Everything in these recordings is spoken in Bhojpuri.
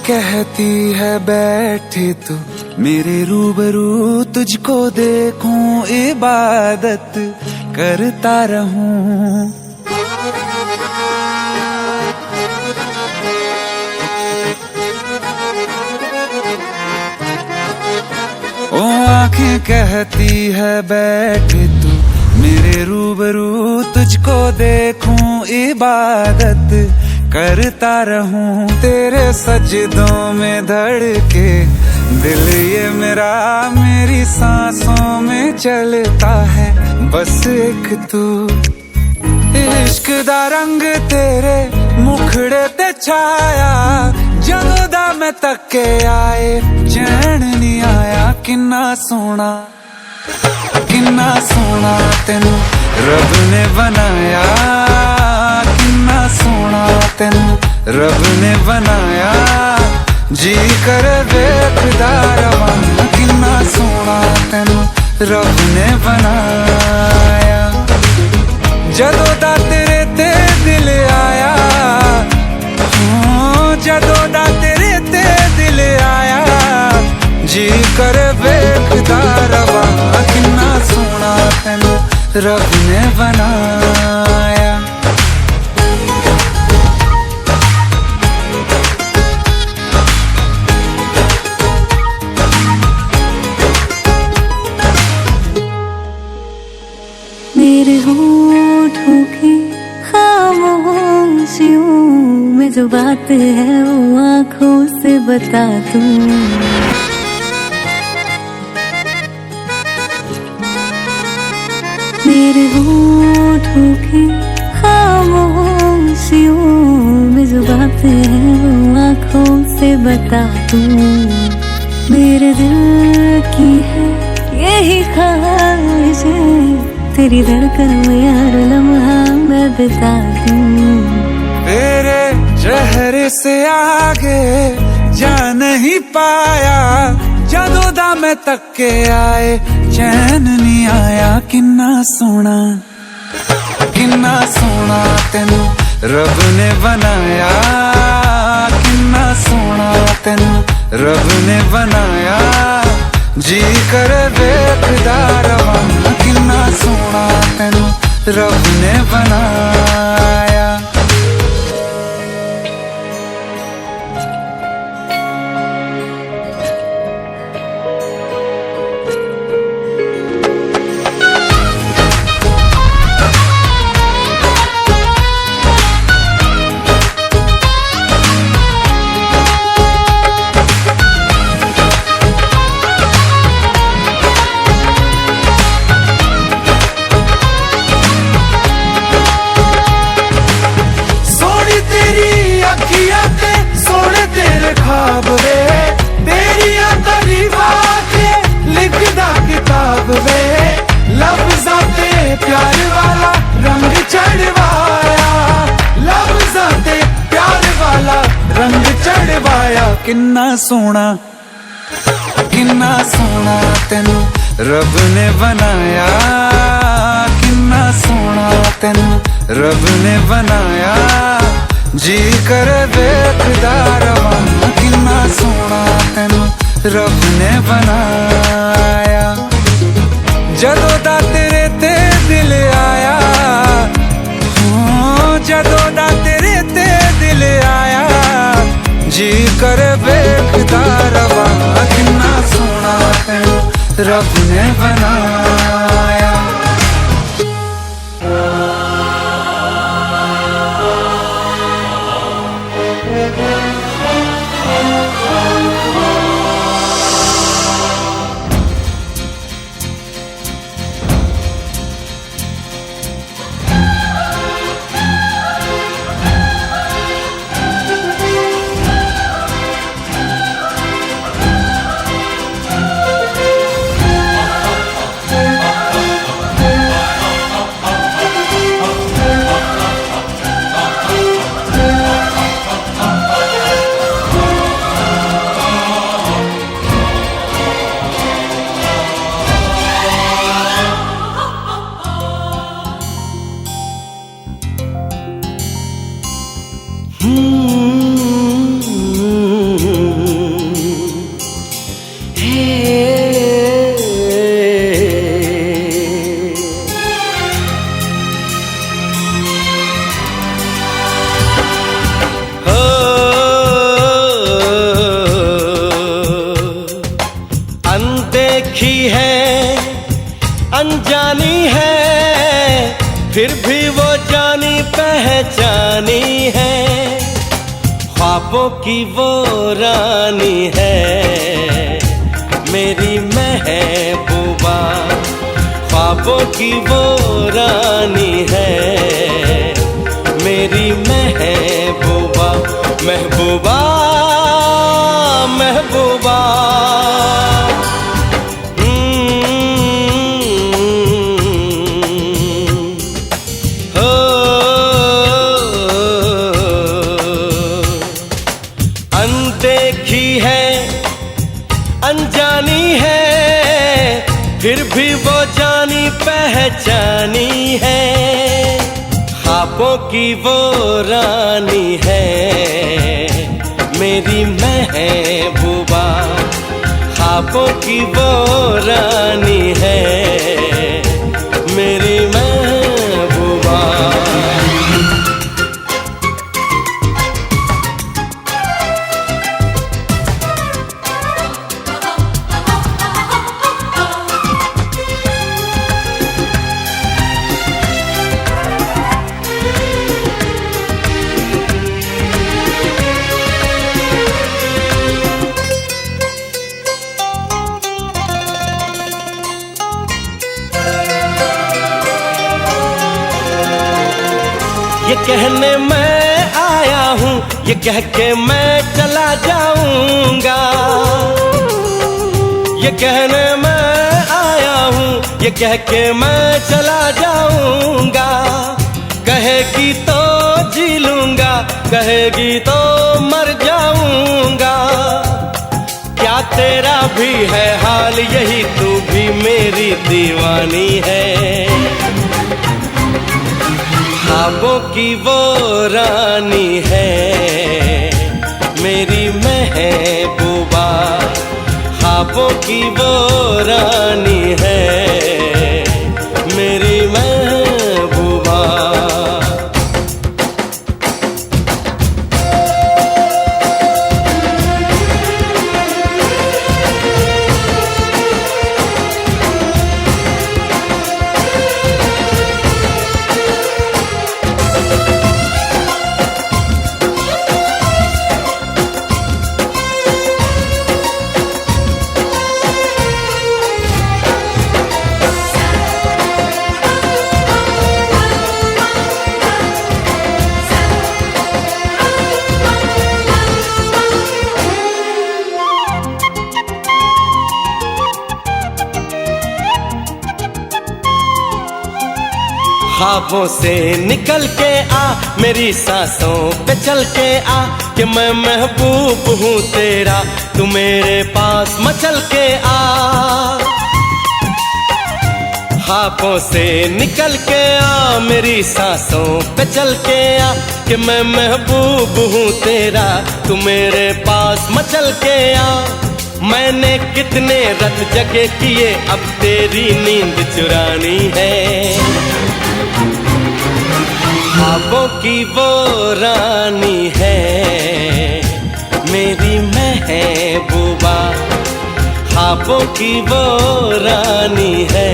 कहती है बैठे तू मेरे रूबरू, तुझको देखूं इबादत करता रहूं। ओ आंखें कहती है बैठे तू मेरे रूबरू, तुझको देखूं इबादत करता रहूं। तेरे सजदों में धड़के दिल ये मेरा, मेरी सांसों में चलता है बस एक तू। इश्क दा रंग तेरे मुखड़े ते छाया, जदों दा मैं तके आए चैन नहीं आया। किन्ना सोना तेनू रब ने बनाया, किन्ना सोना तेनू रब ने बनाया। जी कर वेखदा रवां, किन्ना सोना तेनू रब ने बनाया। जदों दा तेरे ते दिल आया, जदों दा तेरे ते दिल आया। जी कर वेखदा रवां, किन्ना सोना तेनू रब ने बनाया। मेरे होठों की खामोशियों में जो बात है वो आँखों से बता दूं। मेरे होठों की खामोशियों में जो बात है वो आँखों से बता दूं। मेरे दिल की है यही ख्वाहिश है, तेरी धड़कन में हर लम्हा मैं बिता दूं। तेरे चेहरे से आगे जा नहीं पाया, जदों दा मैं तके आए चैन नहीं आया। किन्ना सोना तेनू रब ने बनाया, किन्ना सोना तेनू रब ने बनाया। जी कर वेखदा रवां, किन्ना सोना तेनू रब ने बनाया। ख्वाब वे तेरिया तारीफां के लिखदा किताब वे, लफ्ज़ां ते प्यार वाला रंग चढ़वाया, लफ्ज़ां ते प्यार वाला रंग चढ़वाया। किन्ना सोना तेनू रब ने बनाया, किन्ना सोना तेनू रब ने बनाया। जी कर वेखदा रवां, किन्ना सोना तेनू रब ने बनाया। जदों दा तेरे ते दिल आया, जदों दा तेरे ते दिल आया। जी कर वेखदा रवां, किन्ना सोना तेनू रब ने बनाया। पहचानी है, ख्वाबों की वो रानी है मेरी महबूबा, ख्वाबों की वो रानी है मेरी महबूबा, महबूबा महबूबा। हो अनदेखी है अनजानी है, फिर भी वो जानी पहचानी है, ख्वाबों की वो रानी है मेरी महबूबा, ख्वाबों की वो रानी है मेरी महबूबा। ये कहने मैं आया हूँ, ये कह के मैं चला जाऊंगा, ये कहने मैं आया हूँ, ये कह के मैं चला जाऊंगा, कहेगी तो जी लूंगा, कहेगी तो मर जाऊंगा, क्या तेरा भी है हाल यही, तू भी मेरी दीवानी है, ख्वाबों की वो रानी है मेरी महबूबा, ख्वाबों की वो रानी है मेरी महबूबा। ख्वाबों से निकल के आ, मेरी सांसों पे चल के आ, कि मैं महबूब हूँ तेरा, तू मेरे पास मचल के आ। ख्वाबों से निकल के आ, मेरी सांसों पे चल के आ, कि मैं महबूब हूँ तेरा, तू मेरे पास मचल के आ। मैंने कितने रत जगे किए, अब तेरी नींद चुरानी है, ख्वाबों की वो रानी है मेरी महबूबा, ख्वाबों की वो रानी है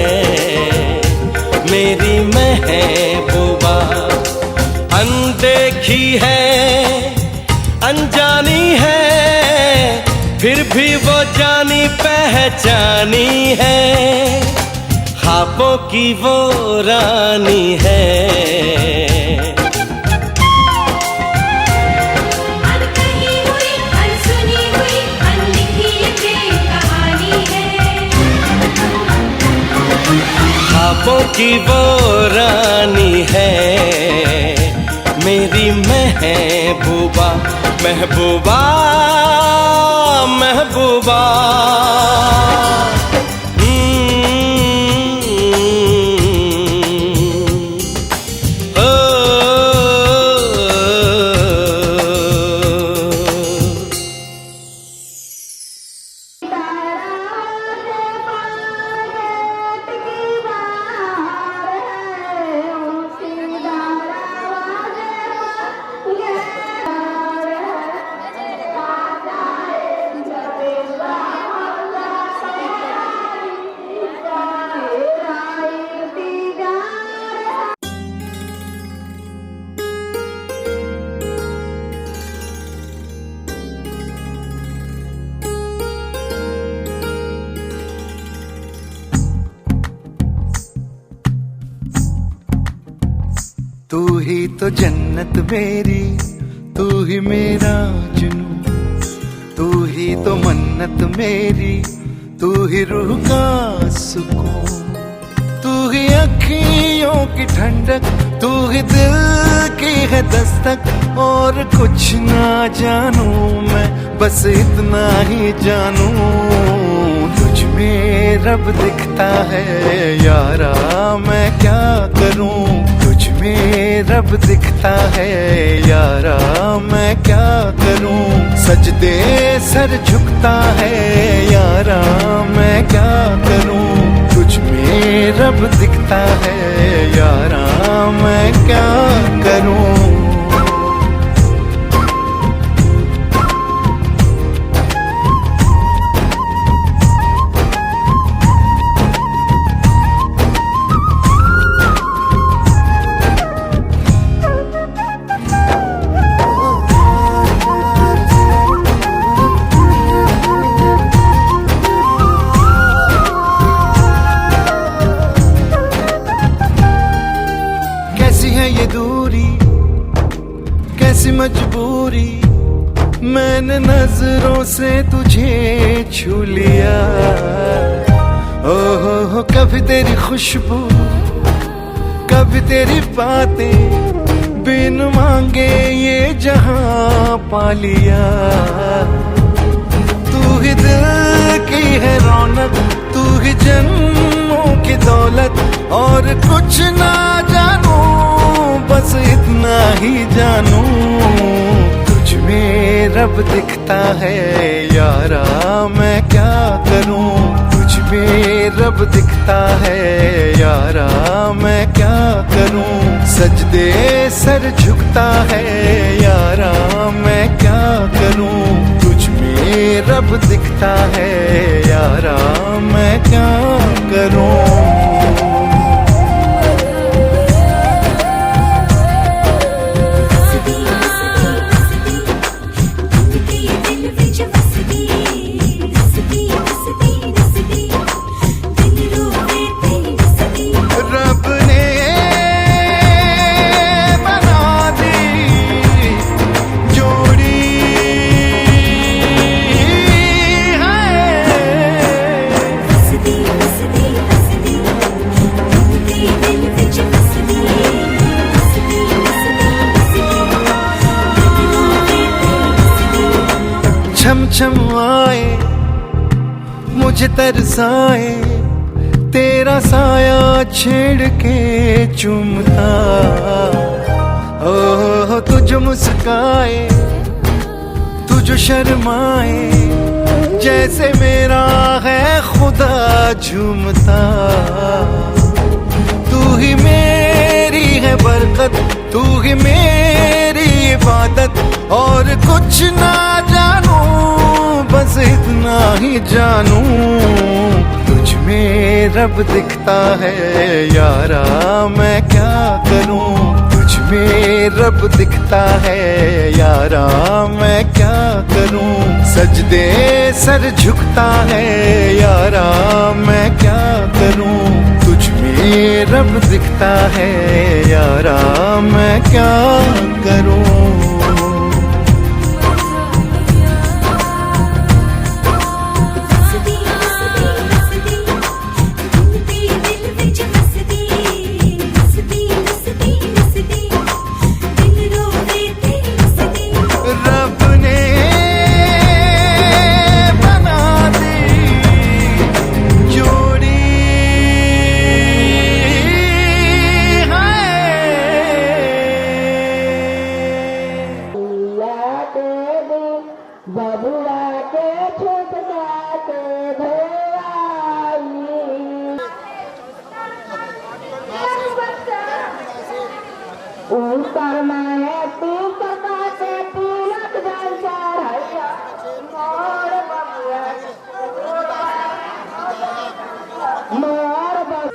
मेरी महबूबा। अनदेखी है अनजानी है, फिर भी वो जानी पहचानी है, ख्वाबों की वो रानी है। ख्वाबों की वो रानी है मेरी महबूबा, महबूबा महबूबा। तो जन्नत मेरी, तू ही मेरा जुनून, तू ही तो मन्नत मेरी, तू ही रूह का सुकून, तू ही अखियों की ठंडक, तू ही दिल की है दस्तक। और कुछ ना जानू मैं, बस इतना ही जानू, तुझ में रब दिखता है यारा, मैं क्या करूं। तुझ में रब दिखता है यारा, मैं क्या करूं। सजदे सर झुकता है यारा, मैं क्या करूं। तुझ में रब दिखता है यारा, मैं क्या करूं। ये दूरी कैसी मजबूरी, मैंने नजरों से तुझे छू लिया। ओहो कभी तेरी खुशबू, कभी तेरी बातें, बिन मांगे ये जहां पा लिया। तू ही दिल की है रौनक, तू ही जन्मों की दौलत। और कुछ ना जानू, बस इतना ही जानू, तुझ में रब दिखता है यारा, मैं क्या करूं। तुझ में रब दिखता है यारा, मैं क्या करूं। सजदे सर झुकता है यारा, मैं क्या करूं। तुझ में रब दिखता है यारा, मैं क्या करूं। छम छम आए मुझे तरसाए, तेरा साया छेड़ के चूमता। ओह तू जो मुस्काए, तू जो शर्माए, जैसे मेरा है खुदा झूमता। तू ही मेरी है बरकत, तू ही मेरी इबादत। और कुछ ना जानू, बस इतना ही जानू, तुझ में रब दिखता है यारा, मैं क्या करूं। तुझ में रब दिखता है यारा, मैं क्या करूं। सजदे सर झुकता है यारा, मैं क्या करूं। तुझ में रब दिखता है यारा, मैं क्या करूं। ऊपर मैं तू पका के तिलक जल चढ़ैया, मोर बबुआ मोर बबुआ।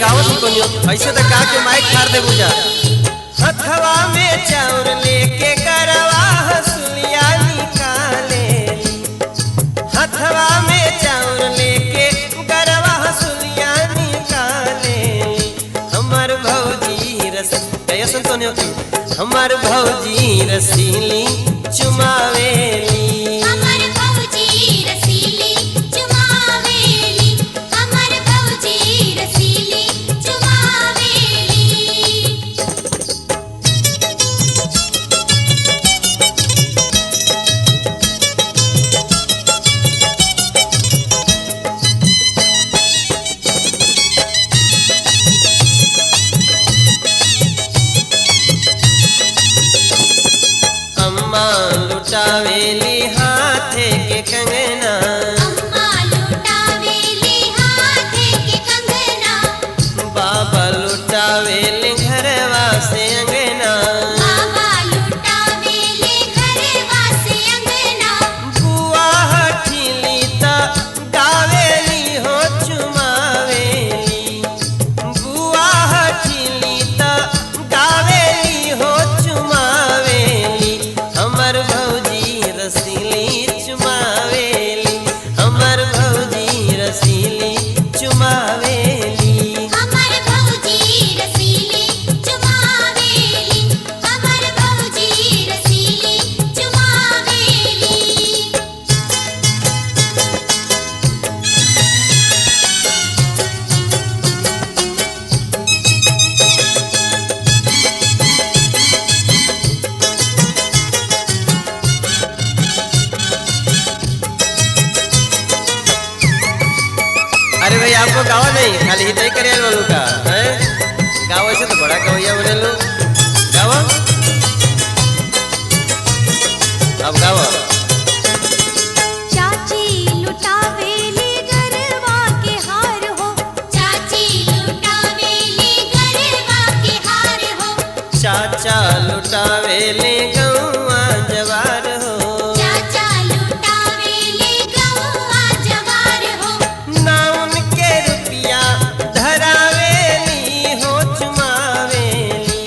गावत ही कोनियो ऐसे तो का के माइक फाड़ दे बुझा। हथवा में चाउर लेके गरवा हसुलिया निकाले, हथवा में चाउर लेके गरवा हसुलिया निकाले। हमार भौजी रस कया संतोनियो की हमार भौजी रसीली चुमावेली, हमर भौजी रसीली चुमावेली, हमर भौजी रसीली चुमावेली। अम्मा लुटावेली हाथे के कंगना, अम्मा लुटावेली हाथे के कंगना, बाबा लुटावेली घरवा से अंगना। बाबा लुटावेली घरवा से अंगना, बुआ हठीली ता गावेली हो चुमावेली, बुआ हठीली ता गावेली हो चुमावेली। हमर भौजी रसीली चुमावेली, हमर भौजी रसीली चुमावेली। हमर भौजी रसीली चुमावेली, हमर भौजी रसीली चुमावेली। अरे भाई आपको गावा नहीं खाली हित ही करे वालों का है, गावा से तो बड़ा गवैया बने लो। गावा अब गावा। चाची लुटावेली गरवा के हार हो, चाची लुटावेली गरवा के हार हो, चाचा लुटावेले गौआ जवार हो, चाचा लुटावेली गौआ जवार हो, ना उनके रुपया धरावेली हो चुमावेली,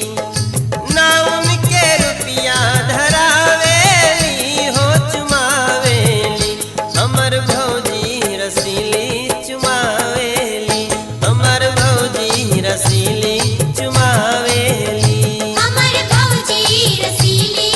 ना उनके रुपया धरावेली हो चुमावेली। हमर भौजी रसीली चुमावेली, हमर भौजी रसीली चुमावेली। हमर भौजी रसीली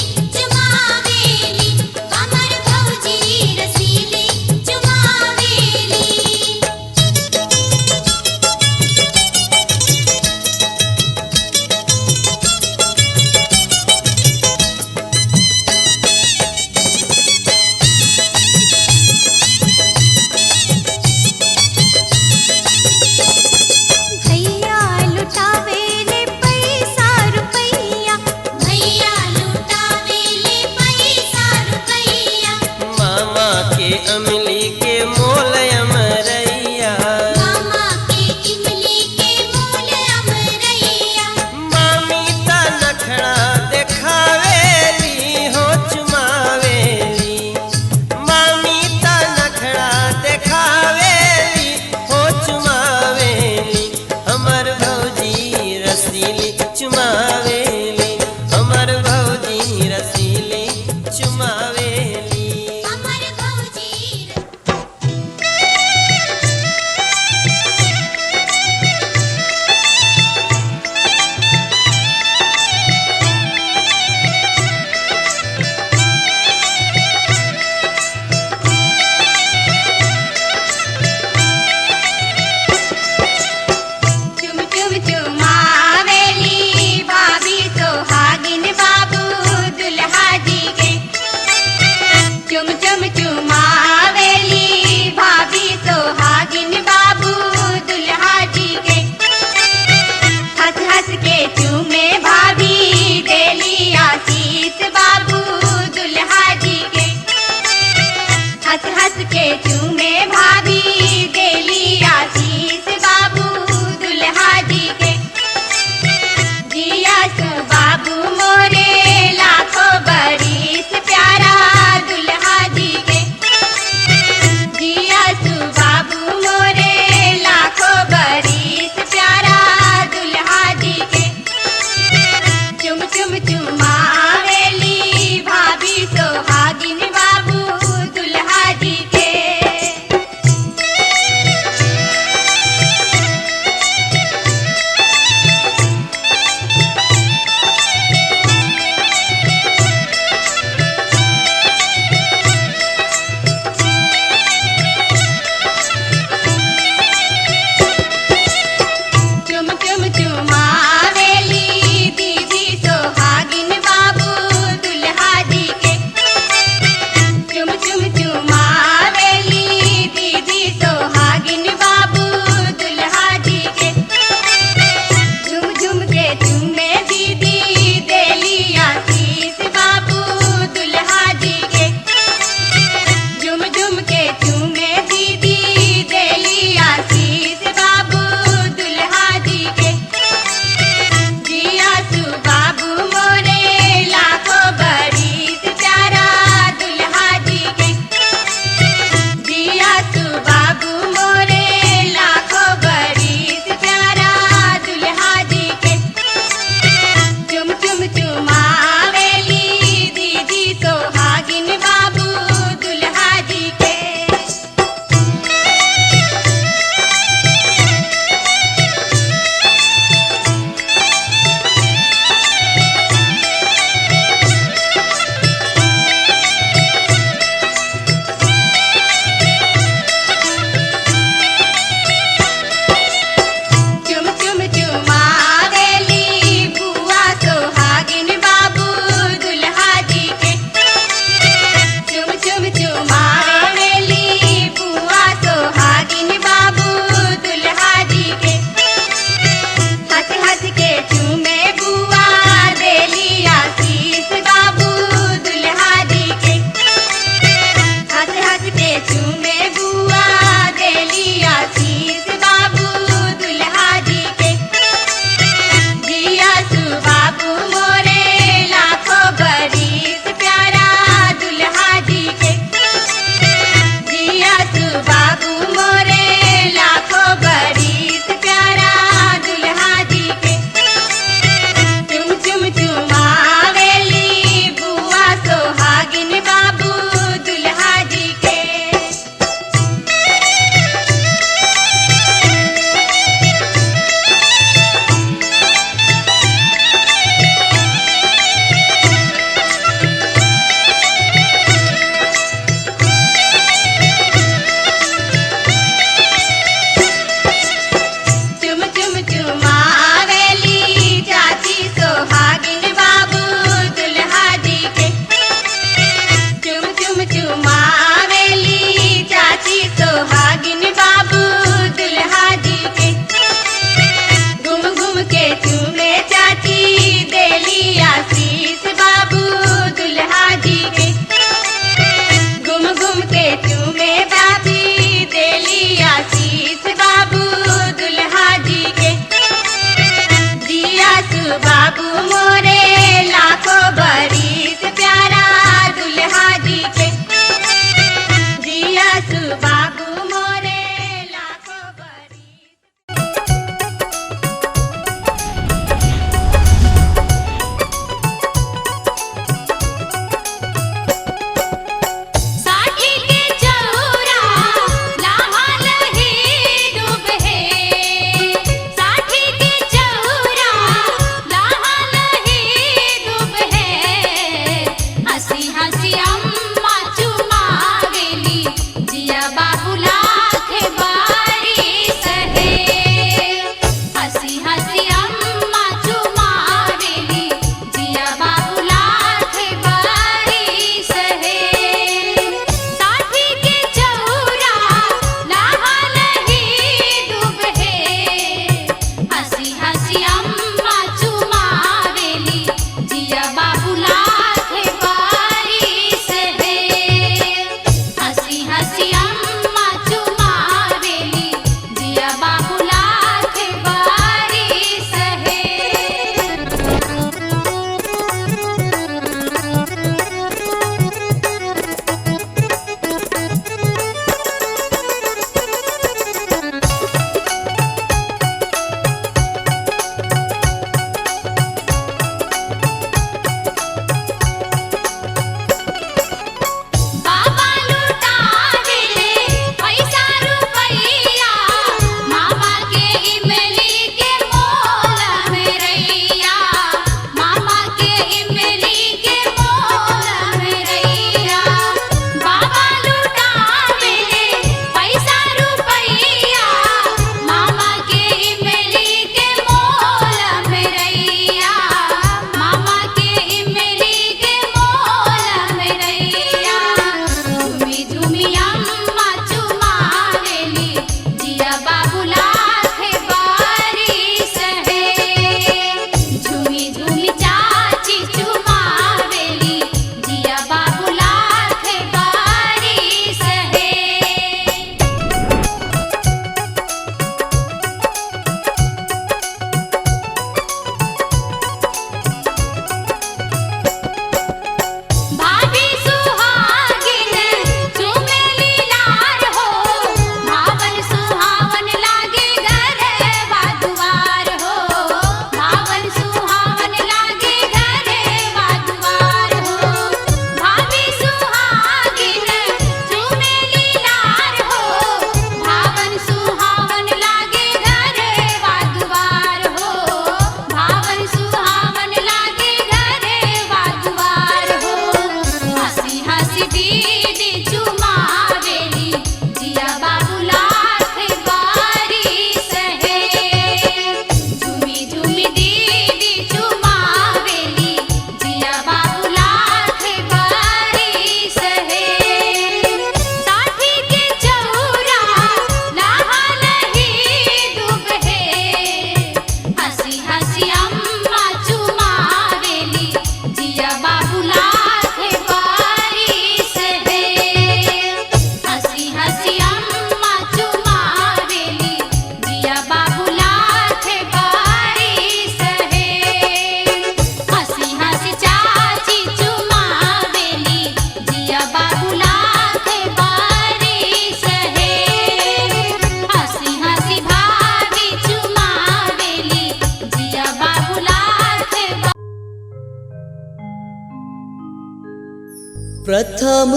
प्रथम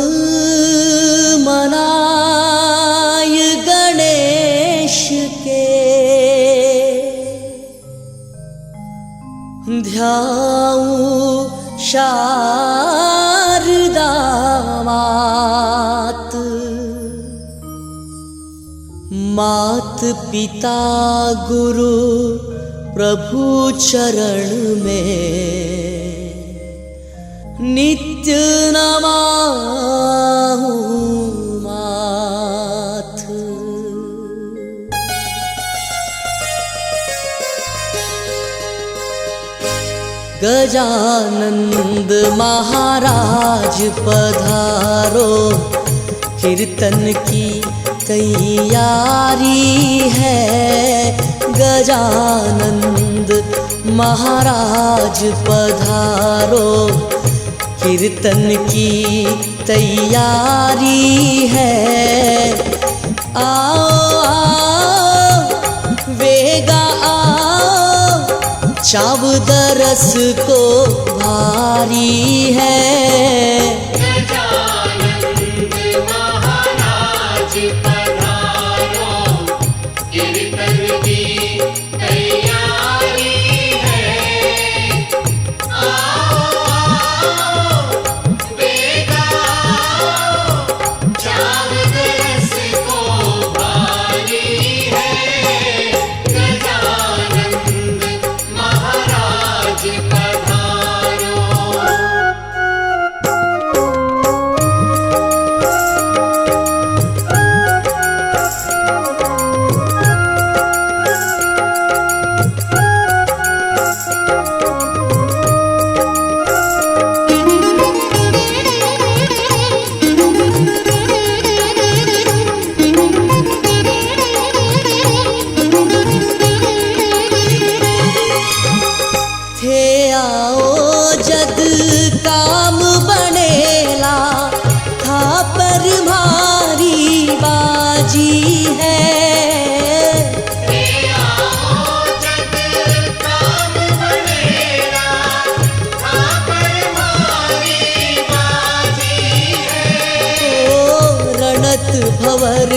मनाय गणेश के, ध्याऊं शारदा मात। मात पिता गुरु प्रभु चरण में नित्य नमाहूं माथ। गजानंद महाराज पधारो, कीर्तन की तैयारी है। गजानंद महाराज पधारो, कीर्तन की तैयारी है। आओ आओ वेगा आओ, चावद रस को भारी है। गजानंद महाराज पधारो, कीर्तन की तैयारी है। आओ आओ वेगा आओ, चावद रस को भारी है। गजानंद महाराज पधारो। थे आओ जद काम बनेला, था पर भारी बाजी है। जग काम बनेला, था पर भारी बाजी है। ओ रणत भवर